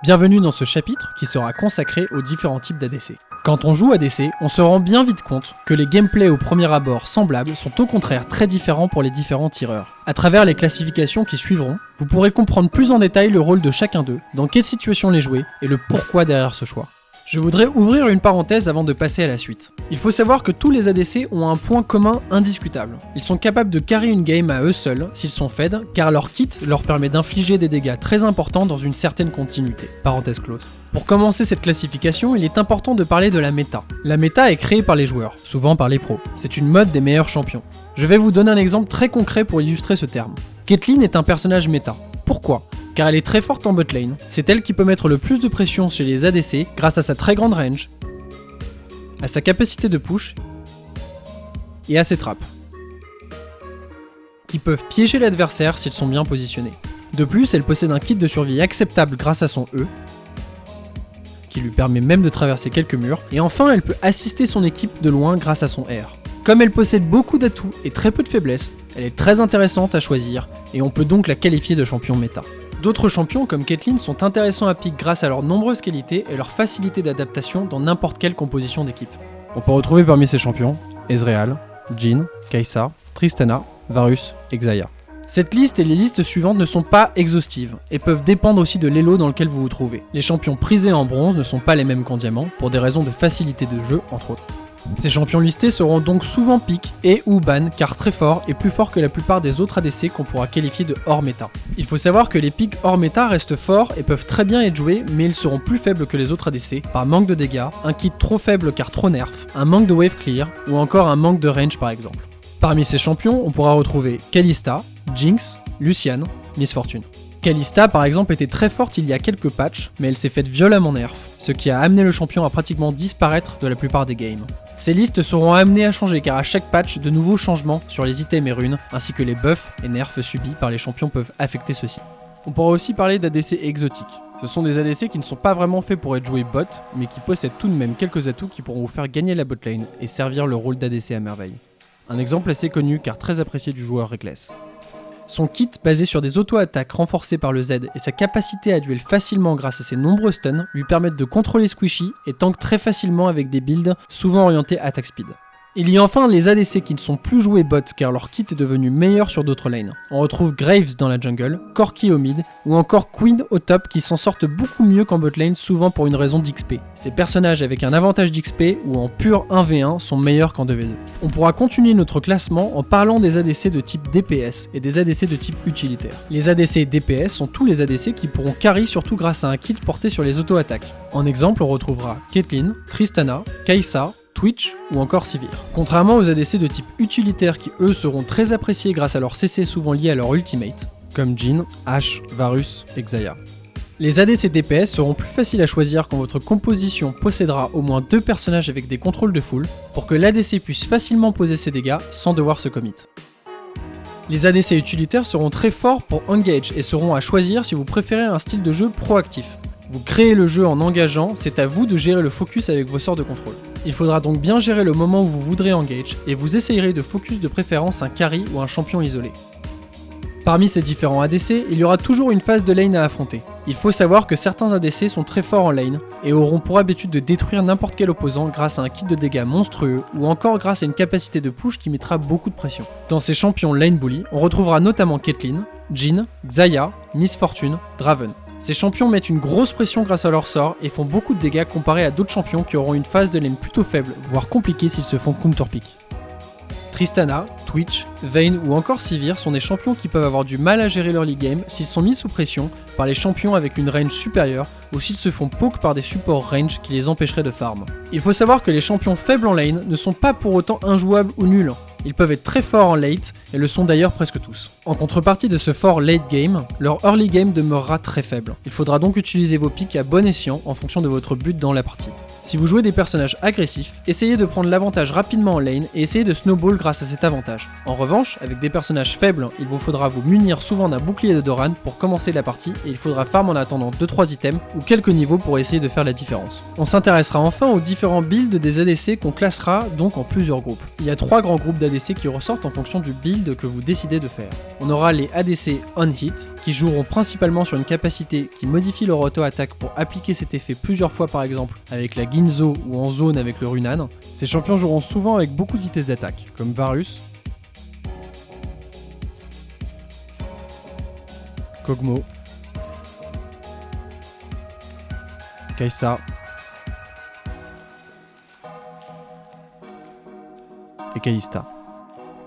Bienvenue dans ce chapitre qui sera consacré aux différents types d'ADC. Quand on joue ADC, on se rend bien vite compte que les gameplays au premier abord semblables sont au contraire très différents pour les différents tireurs. À travers les classifications qui suivront, vous pourrez comprendre plus en détail le rôle de chacun d'eux, dans quelle situation les jouer et le pourquoi derrière ce choix. Je voudrais ouvrir une parenthèse avant de passer à la suite. Il faut savoir que tous les ADC ont un point commun indiscutable. Ils sont capables de carry une game à eux seuls s'ils sont fed, car leur kit leur permet d'infliger des dégâts très importants dans une certaine continuité. Parenthèse close. Pour commencer cette classification, il est important de parler de la méta. La méta est créée par les joueurs, souvent par les pros. C'est une mode des meilleurs champions. Je vais vous donner un exemple très concret pour illustrer ce terme. Caitlyn est un personnage méta. Pourquoi ? Car elle est très forte en bot lane, c'est elle qui peut mettre le plus de pression chez les ADC grâce à sa très grande range, à sa capacité de push et à ses trappes, qui peuvent piéger l'adversaire s'ils sont bien positionnés. De plus, elle possède un kit de survie acceptable grâce à son E, qui lui permet même de traverser quelques murs, et enfin elle peut assister son équipe de loin grâce à son R. Comme elle possède beaucoup d'atouts et très peu de faiblesses, elle est très intéressante à choisir, et on peut donc la qualifier de champion méta. D'autres champions comme Caitlyn sont intéressants à pick grâce à leurs nombreuses qualités et leur facilité d'adaptation dans n'importe quelle composition d'équipe. On peut retrouver parmi ces champions Ezreal, Jhin, Kai'Sa, Tristana, Varus et Xayah. Cette liste et les listes suivantes ne sont pas exhaustives et peuvent dépendre aussi de l'elo dans lequel vous vous trouvez. Les champions prisés en bronze ne sont pas les mêmes qu'en diamant pour des raisons de facilité de jeu entre autres. Ces champions listés seront donc souvent pick et ou ban car très forts et plus forts que la plupart des autres ADC qu'on pourra qualifier de hors méta. Il faut savoir que les picks hors méta restent forts et peuvent très bien être joués, mais ils seront plus faibles que les autres ADC par manque de dégâts, un kit trop faible car trop nerf, un manque de wave clear ou encore un manque de range par exemple. Parmi ces champions, on pourra retrouver Kalista, Jinx, Lucian, Miss Fortune. Kalista par exemple était très forte il y a quelques patchs, mais elle s'est faite violemment nerf, ce qui a amené le champion à pratiquement disparaître de la plupart des games. Ces listes seront amenées à changer car à chaque patch, de nouveaux changements sur les items et runes, ainsi que les buffs et nerfs subis par les champions peuvent affecter ceux-ci. On pourra aussi parler d'ADC exotiques. Ce sont des ADC qui ne sont pas vraiment faits pour être joués bot, mais qui possèdent tout de même quelques atouts qui pourront vous faire gagner la botlane et servir le rôle d'ADC à merveille. Un exemple assez connu car très apprécié du joueur Reckless. Son kit basé sur des auto-attaques renforcées par le Z et sa capacité à duel facilement grâce à ses nombreux stuns lui permettent de contrôler Squishy et tank très facilement avec des builds souvent orientés attack speed. Il y a enfin les ADC qui ne sont plus joués bot car leur kit est devenu meilleur sur d'autres lanes. On retrouve Graves dans la jungle, Corki au mid ou encore Queen au top qui s'en sortent beaucoup mieux qu'en bot lane souvent pour une raison d'XP. Ces personnages avec un avantage d'XP ou en pur 1v1 sont meilleurs qu'en 2v2. On pourra continuer notre classement en parlant des ADC de type DPS et des ADC de type utilitaire. Les ADC DPS sont tous les ADC qui pourront carry surtout grâce à un kit porté sur les auto-attaques. En exemple, on retrouvera Caitlyn, Tristana, Kai'Sa, Twitch ou encore Sivir. Contrairement aux ADC de type utilitaire qui eux seront très appréciés grâce à leur CC souvent liés à leur ultimate, comme Jhin, Ashe, Varus et Xayah. Les ADC DPS seront plus faciles à choisir quand votre composition possédera au moins 2 personnages avec des contrôles de full pour que l'ADC puisse facilement poser ses dégâts sans devoir se commit. Les ADC utilitaires seront très forts pour engage et seront à choisir si vous préférez un style de jeu proactif. Vous créez le jeu en engageant, c'est à vous de gérer le focus avec vos sorts de contrôle. Il faudra donc bien gérer le moment où vous voudrez engage, et vous essayerez de focus de préférence un carry ou un champion isolé. Parmi ces différents ADC, il y aura toujours une phase de lane à affronter. Il faut savoir que certains ADC sont très forts en lane, et auront pour habitude de détruire n'importe quel opposant grâce à un kit de dégâts monstrueux, ou encore grâce à une capacité de push qui mettra beaucoup de pression. Dans ces champions lane bully, on retrouvera notamment Caitlyn, Jhin, Xayah, Miss Fortune, Draven. Ces champions mettent une grosse pression grâce à leur sort et font beaucoup de dégâts comparés à d'autres champions qui auront une phase de lane plutôt faible, voire compliquée s'ils se font counterpick. Tristana, Twitch, Vayne ou encore Sivir sont des champions qui peuvent avoir du mal à gérer leur league game s'ils sont mis sous pression par les champions avec une range supérieure ou s'ils se font poke par des supports range qui les empêcheraient de farm. Il faut savoir que les champions faibles en lane ne sont pas pour autant injouables ou nuls. Ils peuvent être très forts en late, et le sont d'ailleurs presque tous. En contrepartie de ce fort late game, leur early game demeurera très faible. Il faudra donc utiliser vos picks à bon escient en fonction de votre but dans la partie. Si vous jouez des personnages agressifs, essayez de prendre l'avantage rapidement en lane et essayez de snowball grâce à cet avantage. En revanche, avec des personnages faibles, il vous faudra vous munir souvent d'un bouclier de Doran pour commencer la partie et il faudra farm en attendant 2-3 items ou quelques niveaux pour essayer de faire la différence. On s'intéressera enfin aux différents builds des ADC qu'on classera donc en plusieurs groupes. Il y a 3 grands groupes d'ADC qui ressortent en fonction du build que vous décidez de faire. On aura les ADC on hit qui joueront principalement sur une capacité qui modifie leur auto-attaque pour appliquer cet effet plusieurs fois par exemple avec la Ginzo ou en zone avec le Runan. Ces champions joueront souvent avec beaucoup de vitesse d'attaque, comme Varus, Kog'Maw, Kai'Sa et Kalista.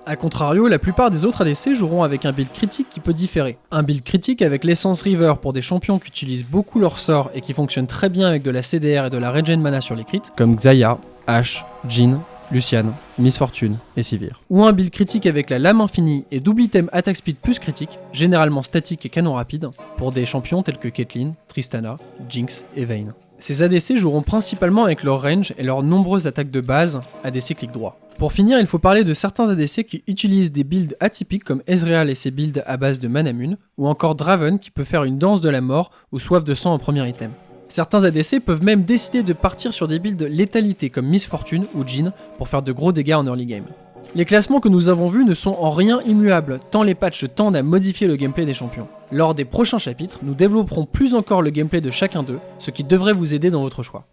A contrario, la plupart des autres ADC joueront avec un build critique qui peut différer. Un build critique avec l'essence River pour des champions qui utilisent beaucoup leur sort et qui fonctionnent très bien avec de la CDR et de la regen mana sur les crits, comme Xayah, Ashe, Jhin, Lucian, Miss Fortune et Sivir. Ou un build critique avec la lame infinie et double item attack speed plus critique, généralement statique et canon rapide, pour des champions tels que Caitlyn, Tristana, Jinx et Vayne. Ces ADC joueront principalement avec leur range et leurs nombreuses attaques de base, ADC clic droit. Pour finir, il faut parler de certains ADC qui utilisent des builds atypiques comme Ezreal et ses builds à base de Manamune, ou encore Draven qui peut faire une danse de la mort ou soif de sang en premier item. Certains ADC peuvent même décider de partir sur des builds létalité comme Miss Fortune ou Jhin pour faire de gros dégâts en early game. Les classements que nous avons vus ne sont en rien immuables, tant les patchs tendent à modifier le gameplay des champions. Lors des prochains chapitres, nous développerons plus encore le gameplay de chacun d'eux, ce qui devrait vous aider dans votre choix.